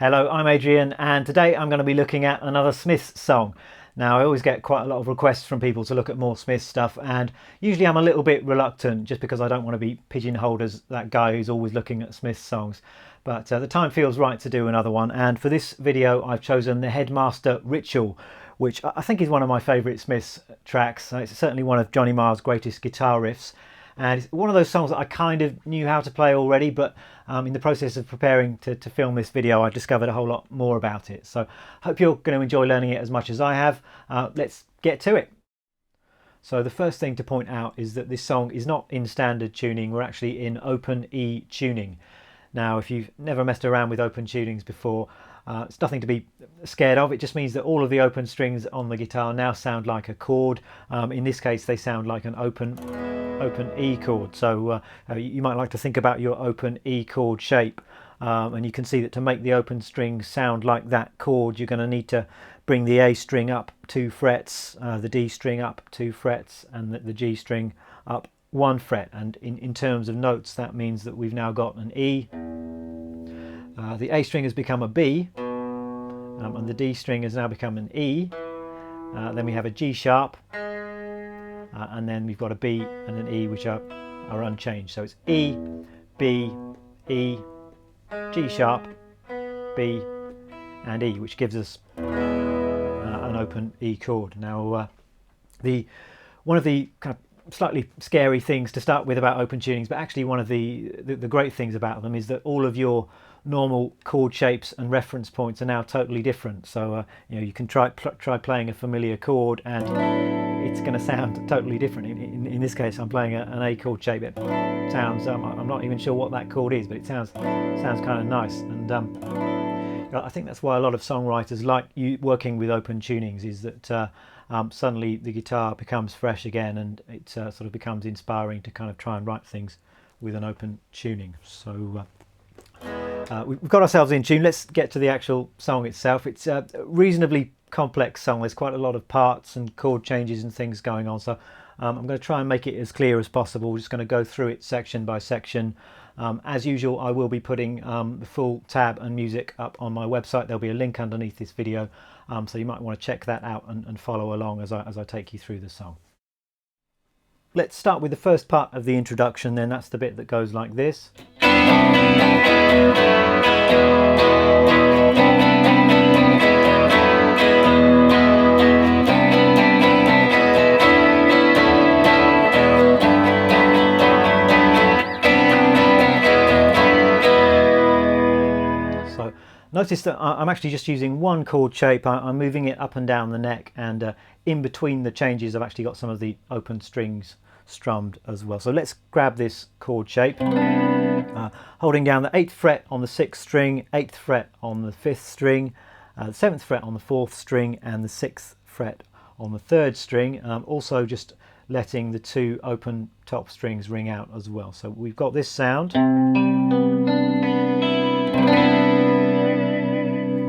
Hello, I'm Adrian, and today I'm going to be looking at another Smiths song. Now, I always get quite a lot of requests from people to look at more Smiths stuff, and usually I'm a little bit reluctant just because I don't want to be pigeonholed as that guy who's always looking at Smiths songs. But the time feels right to do another one, and for this video I've chosen the Headmaster Ritual, which I think is one of my favourite Smiths tracks. It's certainly one of Johnny Marr's greatest guitar riffs. And it's one of those songs that I kind of knew how to play already, but in the process of preparing to film this video, I discovered a whole lot more about it. So I hope you're going to enjoy learning it as much as I have. Let's get to it. So the first thing to point out is that this song is not in standard tuning, we're actually in open E tuning. Now, if you've never messed around with open tunings before, it's nothing to be scared of. It just means that all of the open strings on the guitar now sound like a chord. In this case, they sound like an open E chord. So you might like to think about your open E chord shape, and you can see that to make the open string sound like that chord, you're going to need to bring the A string up 2 frets, the D string up 2 frets, and the G string up 1 fret. And in terms of notes, that means that we've now got an E. The A string has become a B, and the D string has now become an E. Then we have a G sharp, and then we've got a B and an E, which are unchanged. So it's E, B, E, G sharp, B, and E, which gives us an open E chord. Now, one of the kind of slightly scary things to start with about open tunings, but actually one of the great things about them is that all of your normal chord shapes and reference points are now totally different. So you can try playing a familiar chord and it's going to sound totally different. In this case, I'm playing an A chord shape. It sounds I'm not even sure what that chord is, but it sounds kind of nice. And I think that's why a lot of songwriters like working with open tunings, is that suddenly the guitar becomes fresh again, and it sort of becomes inspiring to kind of try and write things with an open tuning. So we've got ourselves in tune. Let's get to the actual song itself. It's a reasonably complex song. There's quite a lot of parts and chord changes and things going on. So I'm going to try and make it as clear as possible. We're just going to go through it section by section. As usual, I will be putting the full tab and music up on my website. There'll be a link underneath this video, so you might want to check that out and follow along as I take you through the song. Let's start with the first part of the introduction then. That's the bit that goes like this. So notice that I'm actually just using one chord shape. I'm moving it up and down the neck, and in between the changes I've actually got some of the open strings strummed as well. So let's grab this chord shape, holding down the 8th fret on the 6th string, 8th fret on the 5th string, the 7th fret on the 4th string, and the 6th fret on the 3rd string. Also just letting the 2 open top strings ring out as well. So we've got this sound,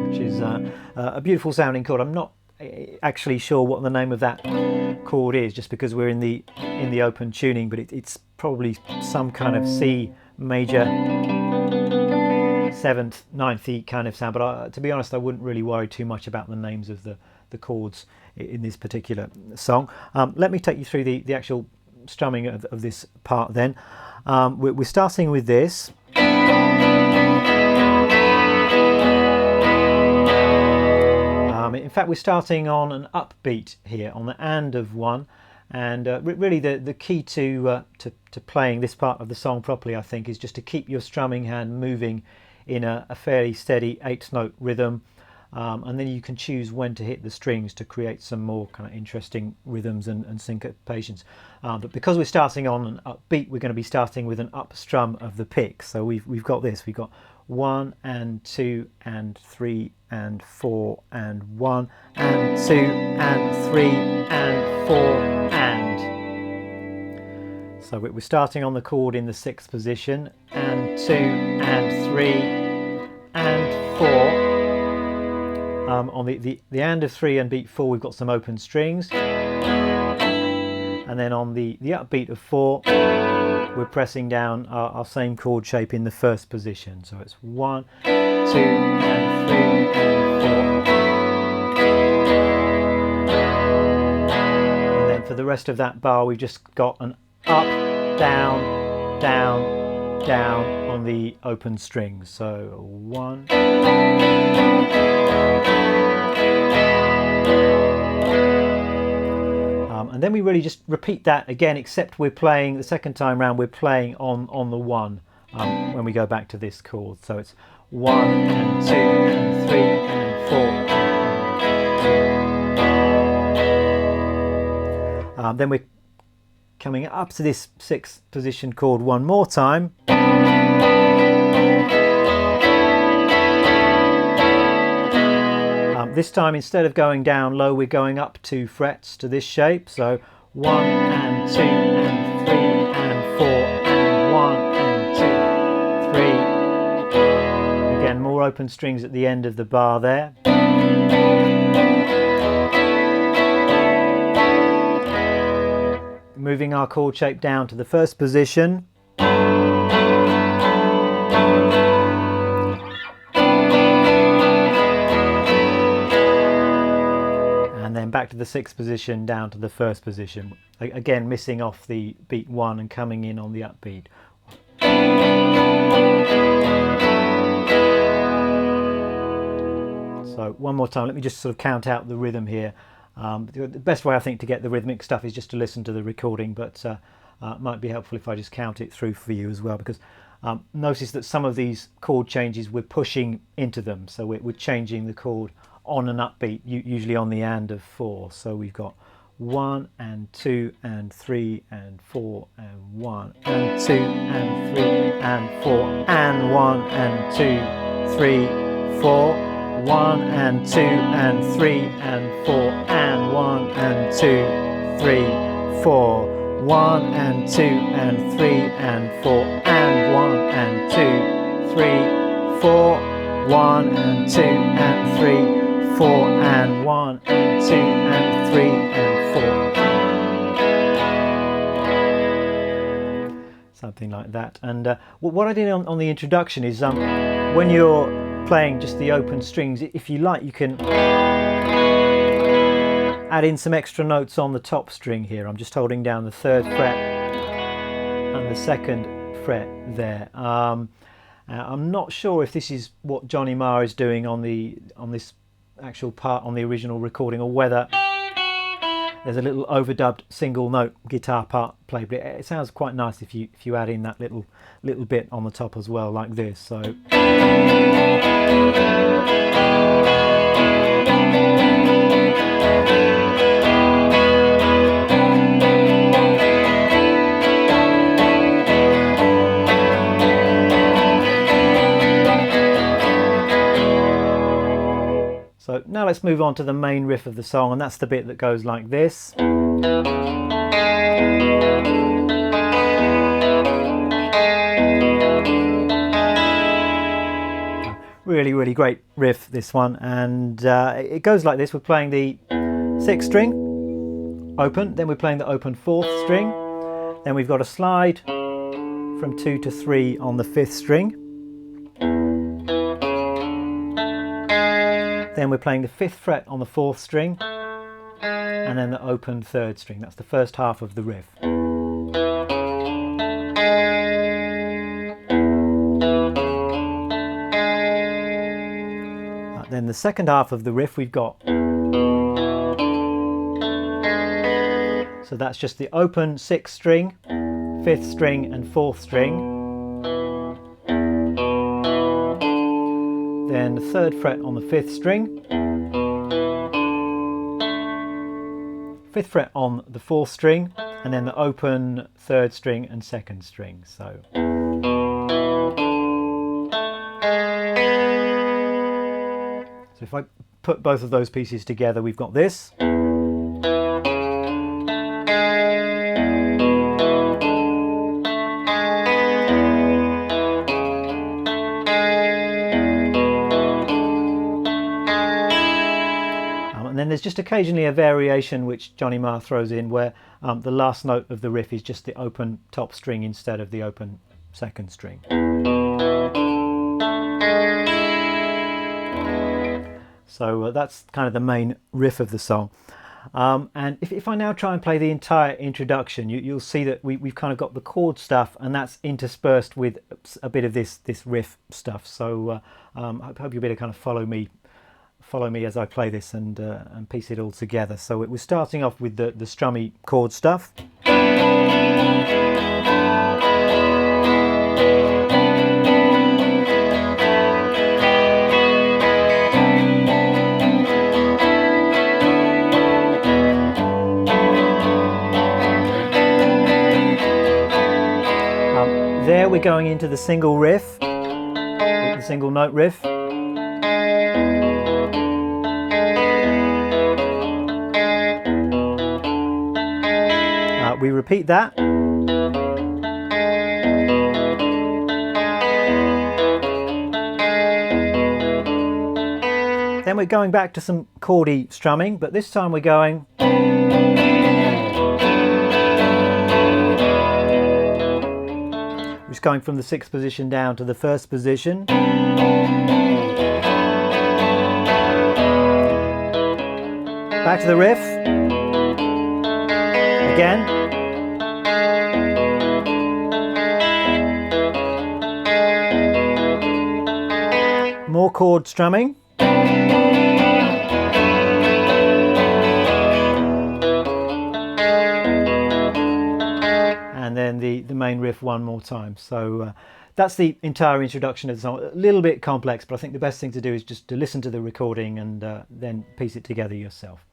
which is a beautiful sounding chord. I'm not actually sure what the name of that chord is, just because we're in the open tuning, but it's probably some kind of C major 7th, 9th E kind of sound. But to be honest, I wouldn't really worry too much about the names of the chords in this particular song. Let me take you through the actual strumming of this part then. We're starting with this. In fact, we're starting on an upbeat here, on the and of 1, and really the key to playing this part of the song properly, I think, is just to keep your strumming hand moving in a fairly steady 8-note rhythm, and then you can choose when to hit the strings to create some more kind of interesting rhythms and syncopations. But because we're starting on an upbeat, we're going to be starting with an up strum of the pick. So we've got this. We've got 1 and 2 and 3 and 4 and 1 and 2 and 3 and 4 and. So we're starting on the chord in the 6th position, and 2 and 3 and 4. On the and of 3 and beat 4, we've got some open strings, and then on the upbeat of 4, we're pressing down our same chord shape in the first position. So it's 1, 2 and 3 and 4. And then for the rest of that bar we've just got an up, down, down, down on the open strings. So 1. And then we really just repeat that again, except we're playing the second time round, we're playing on the 1 when we go back to this chord. So it's 1 and 2 and 3 and 4. Then we're coming up to this 6th position chord one more time. This time, instead of going down low, we're going up 2 frets to this shape. So 1 and 2 and 3 and 4 and 1 and 2, 3. Again, more open strings at the end of the bar there. Moving our chord shape down to the first position. And then back to the 6th position, down to the 1st position. Again, missing off the beat 1 and coming in on the upbeat. So one more time, let me just sort of count out the rhythm here. The best way I think to get the rhythmic stuff is just to listen to the recording, but it might be helpful if I just count it through for you as well, because notice that some of these chord changes we're pushing into them, so we're changing the chord on an upbeat, usually on the and of 4. So we've got 1 and 2 and 3 and 4 and 1 and 2 and 3 and 4 and 1 and 2, 3, 4, 1 and 2 and 3 and 4 and 1 and 2, 3, 4, 1 and 2 and 3 and 4 and 1 and 2, 3, 4, 1 and 2 and 3, 4 and 1 and 2 and 3 and 4. Something like that. And what I did on the introduction is when you're playing just the open strings, if you like, you can add in some extra notes on the top string here. I'm just holding down the 3rd fret and the 2nd fret there. I'm not sure if this is what Johnny Marr is doing on this actual part on the original recording, or whether there's a little overdubbed single note guitar part played, but it sounds quite nice if you add in that little bit on the top as well, like this. So So now let's move on to the main riff of the song, and that's the bit that goes like this. Really, really great riff, this one, and it goes like this. We're playing the 6th string open, then we're playing the open 4th string, then we've got a slide from 2 to 3 on the 5th string. Then we're playing the 5th fret on the 4th string, and then the open 3rd string. That's the first half of the riff. Then the second half of the riff we've got. So that's just the open 6th string, 5th string and 4th string. Then the 3rd fret on the 5th string, 5th fret on the 4th string, and then the open 3rd string and 2nd string. So if I put both of those pieces together, we've got this. And then there's just occasionally a variation which Johnny Marr throws in where the last note of the riff is just the open top string instead of the open second string. So that's kind of the main riff of the song. And if I now try and play the entire introduction, you'll see that we've kind of got the chord stuff, and that's interspersed with a bit of this riff stuff. So I hope you'll be able to kind of follow me as I play this and piece it all together. So we're starting off with the strummy chord stuff. There we're going into the single riff, the single note riff. We repeat that. Then we're going back to some chordy strumming, but this time we're going just going from the 6th position down to the 1st position. Back to the riff. Again. More chord strumming. And then the main riff one more time. So that's the entire introduction of the song. A little bit complex, but I think the best thing to do is just to listen to the recording and then piece it together yourself.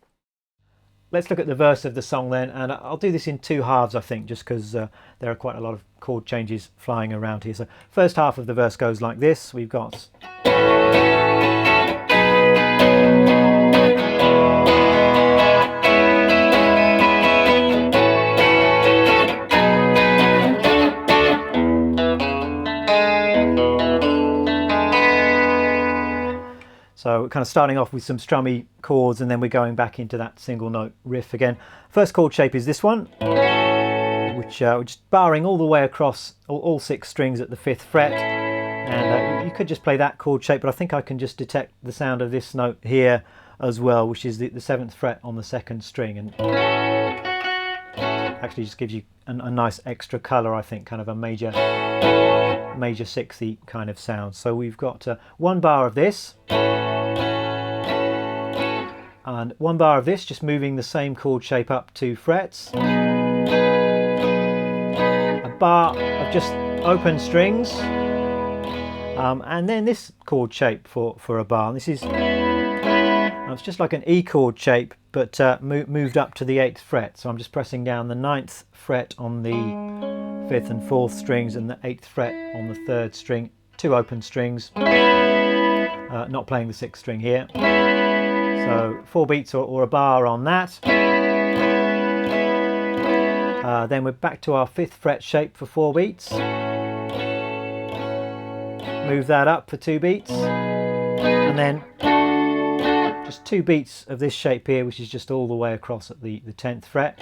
Let's look at the verse of the song then, and I'll do this in 2 halves, I think, just because there are quite a lot of chord changes flying around here. So first half of the verse goes like this. We've got so we're kind of starting off with some strummy chords, and then we're going back into that single note riff again. First chord shape is this one, which we're just barring all the way across all 6 strings at the 5th fret. And you could just play that chord shape, but I think I can just detect the sound of this note here as well, which is the 7th fret on the 2nd string, and actually just gives you a nice extra colour, I think, kind of a major 6th kind of sound. So we've got 1 bar of this. And 1 bar of this, just moving the same chord shape up 2 frets. A bar of just open strings. And then this chord shape for a bar. And this is, it's just like an E chord shape, but moved up to the 8th fret. So I'm just pressing down the 9th fret on the 5th and 4th strings and the 8th fret on the 3rd string. 2 open strings. Not playing the 6th string here. So 4 beats or a bar on that. Then we're back to our 5th fret shape for 4 beats. Move that up for 2 beats. And then just 2 beats of this shape here, which is just all the way across at the 10th fret.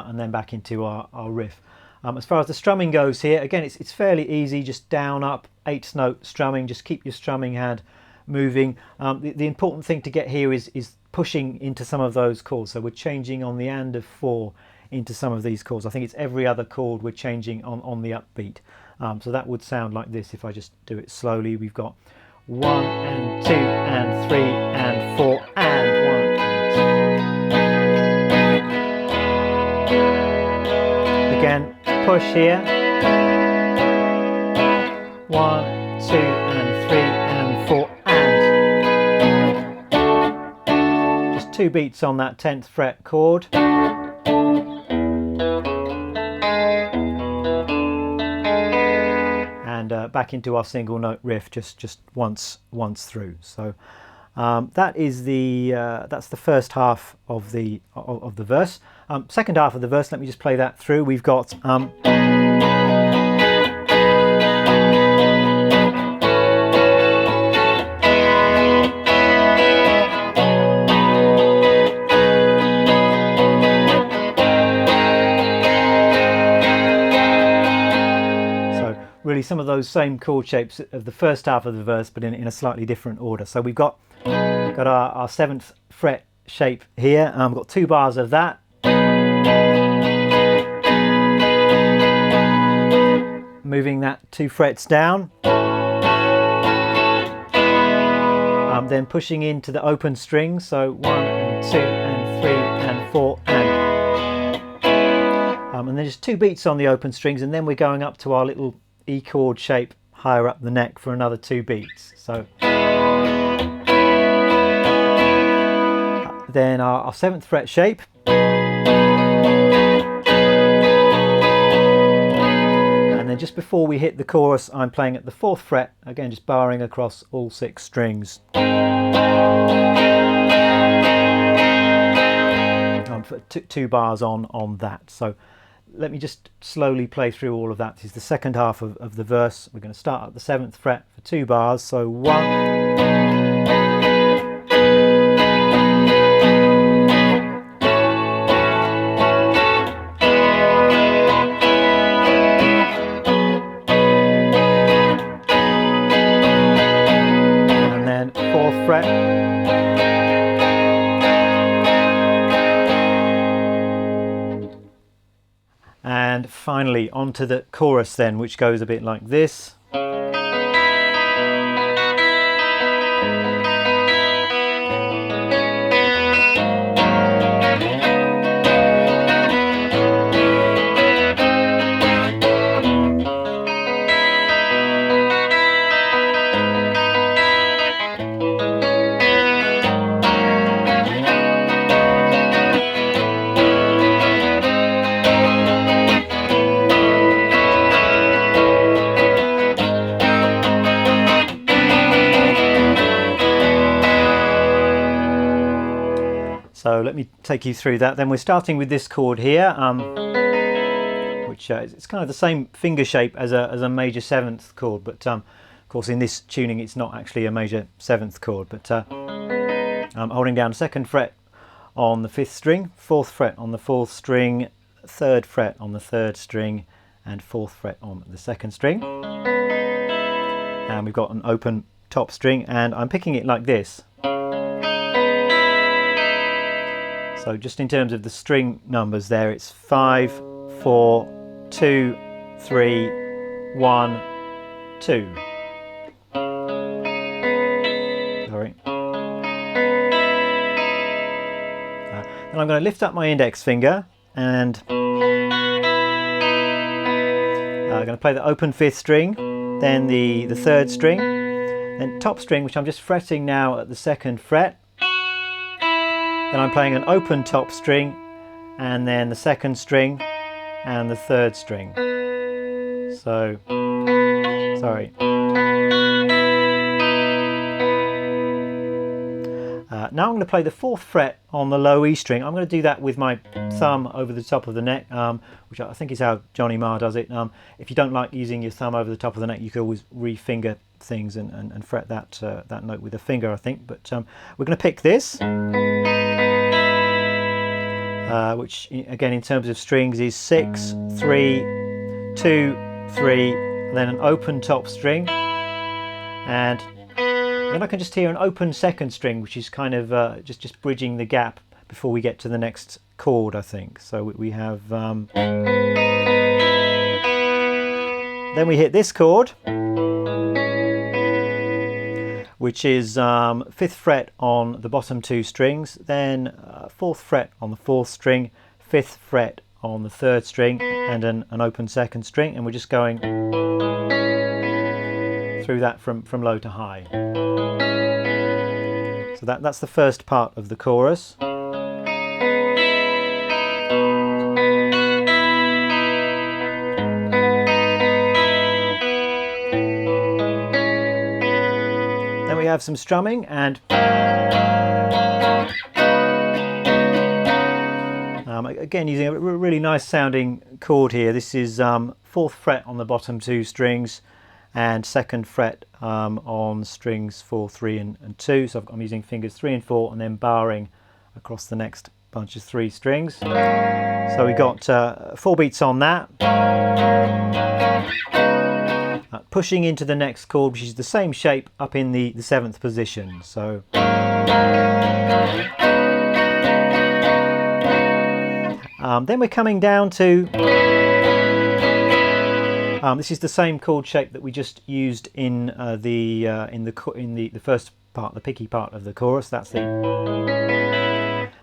And then back into our riff. As far as the strumming goes here, again, it's fairly easy, just down, up, 8th note strumming. Just keep your strumming hand moving. The important thing to get here is pushing into some of those chords. So we're changing on the and of 4 into some of these chords. I think it's every other chord we're changing on the upbeat. So that would sound like this if I just do it slowly. We've got 1 and 2 and 3 and 4 and 1. Again, push here. 1, 2 and 3 and 4 and. Just 2 beats on that 10th fret chord. And back into our single note riff just once through. So that is that's the first half of the verse. Second half of the verse, let me just play that through. We've got really some of those same chord shapes of the first half of the verse, but in a slightly different order. So we've got our 7th fret shape here. We've got 2 bars of that. Moving that 2 frets down. Then pushing into the open strings, so 1 and 2 and 3 and 4 and then just 2 beats on the open strings, and then we're going up to our little E chord shape higher up the neck for another 2 beats. So then our 7th fret shape, and then just before we hit the chorus I'm playing at the 4th fret, again just barring across all 6 strings. For 2 bars on that. So let me just slowly play through all of that. This is the second half of the verse. We're going to start at the 7th fret for 2 bars. So 1. And then 4th fret. And finally onto the chorus then, which goes a bit like this. So let me take you through that. Then we're starting with this chord here, which it's kind of the same finger shape as a major 7th chord, but of course in this tuning it's not actually a major 7th chord. But I'm holding down 2nd fret on the 5th string, 4th fret on the 4th string, 3rd fret on the 3rd string, and 4th fret on the 2nd string. And we've got an open top string, and I'm picking it like this. So just in terms of the string numbers there, it's 5, 4, 2, 3, 1, 2. Sorry. Then I'm going to lift up my index finger and I'm going to play the open 5th string, then the 3rd string, then top string, which I'm just fretting now at the 2nd fret. Then I'm playing an open top string, and then the 2nd string and the 3rd string. So, sorry. Now I'm going to play the 4th fret on the low E string. I'm going to do that with my thumb over the top of the neck, which I think is how Johnny Marr does it. If you don't like using your thumb over the top of the neck, you can always re-finger things and fret that note with a finger, I think. But we're going to pick this, which again in terms of strings is 6, 3, 2, 3, then an open top string, and then I can just hear an open 2nd string, which is kind of just bridging the gap before we get to the next chord, I think. So we have then we hit this chord, which is 5th fret on the bottom 2 strings, then 4th fret on the 4th string, 5th fret on the 3rd string, and an open 2nd string, and we're just going through that from low to high. So that's the first part of the chorus. Then we have some strumming, and again using a really nice sounding chord here. This is 4th fret on the bottom 2 strings and 2nd fret on strings 4, 3 and 2. So I'm using fingers 3 and 4 and then barring across the next bunch of 3 strings. So we got 4 beats on that. pushing into the next chord, which is the same shape up in the 7th position. So then we're coming down to this is the same chord shape that we just used in the first part, the picky part of the chorus. That's the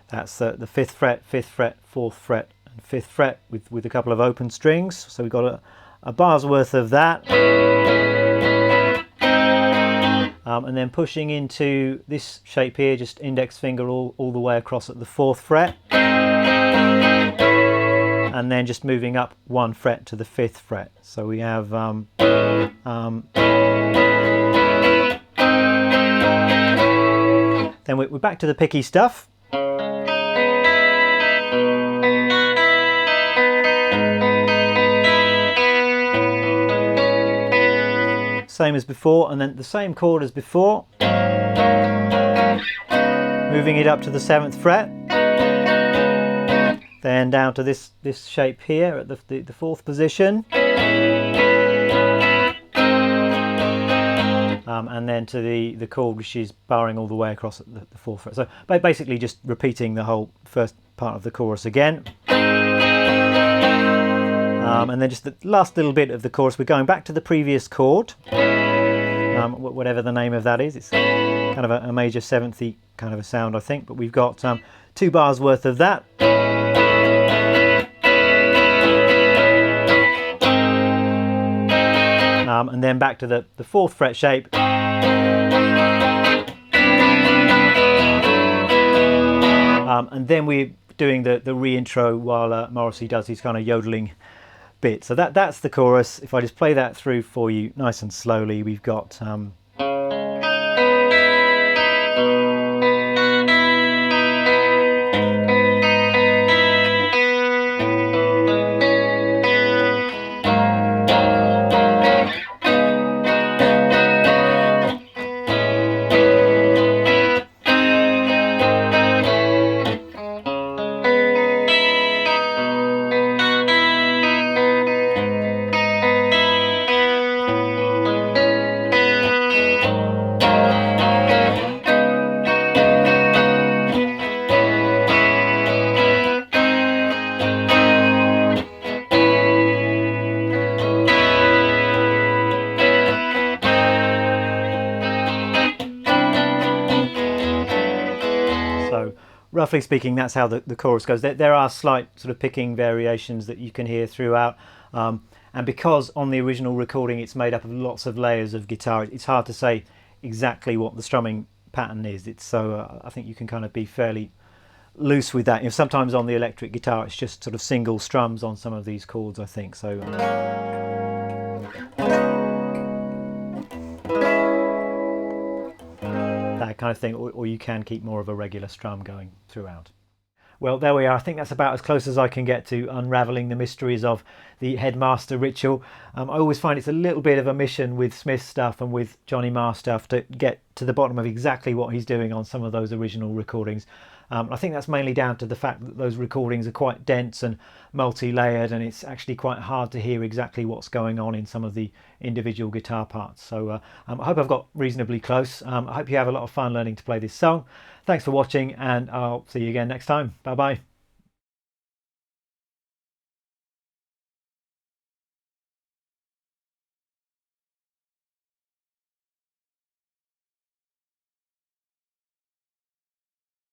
5th fret, 5th fret, 4th fret, and 5th fret with a couple of open strings. So we've got a bar's worth of that, and then pushing into this shape here, just index finger all the way across at the 4th fret. And then just moving up 1 fret to the 5th fret. So we have then we're back to the picky stuff. Same as before, and then the same chord as before. Moving it up to the 7th fret. Then down to this shape here at the 4th position, and then to the chord which is barring all the way across at the 4th fret. So basically just repeating the whole first part of the chorus again, and then just the last little bit of the chorus, we're going back to the previous chord, whatever the name of that is. It's kind of a major 7th-y kind of a sound, I think, but we've got 2 bars worth of that. And then back to the 4th fret shape, and then we're doing the re-intro while Morrissey does his kind of yodeling bit. So that's the chorus. If I just play that through for you nice and slowly, we've got roughly speaking, that's how the chorus goes. There are slight sort of picking variations that you can hear throughout, and because on the original recording it's made up of lots of layers of guitar, it's hard to say exactly what the strumming pattern is. It's so I think you can kind of be fairly loose with that. You know, sometimes on the electric guitar it's just sort of single strums on some of these chords, I think. So that kind of thing, or you can keep more of a regular strum going throughout. Well, there we are. I think that's about as close as I can get to unravelling the mysteries of the Headmaster ritual. I always find it's a little bit of a mission with Smith stuff and with Johnny Marr stuff to get to the bottom of exactly what he's doing on some of those original recordings. I think that's mainly down to the fact that those recordings are quite dense and multi-layered, and it's actually quite hard to hear exactly what's going on in some of the individual guitar parts. So I hope I've got reasonably close. I hope you have a lot of fun learning to play this song. Thanks for watching, and I'll see you again next time. Bye bye.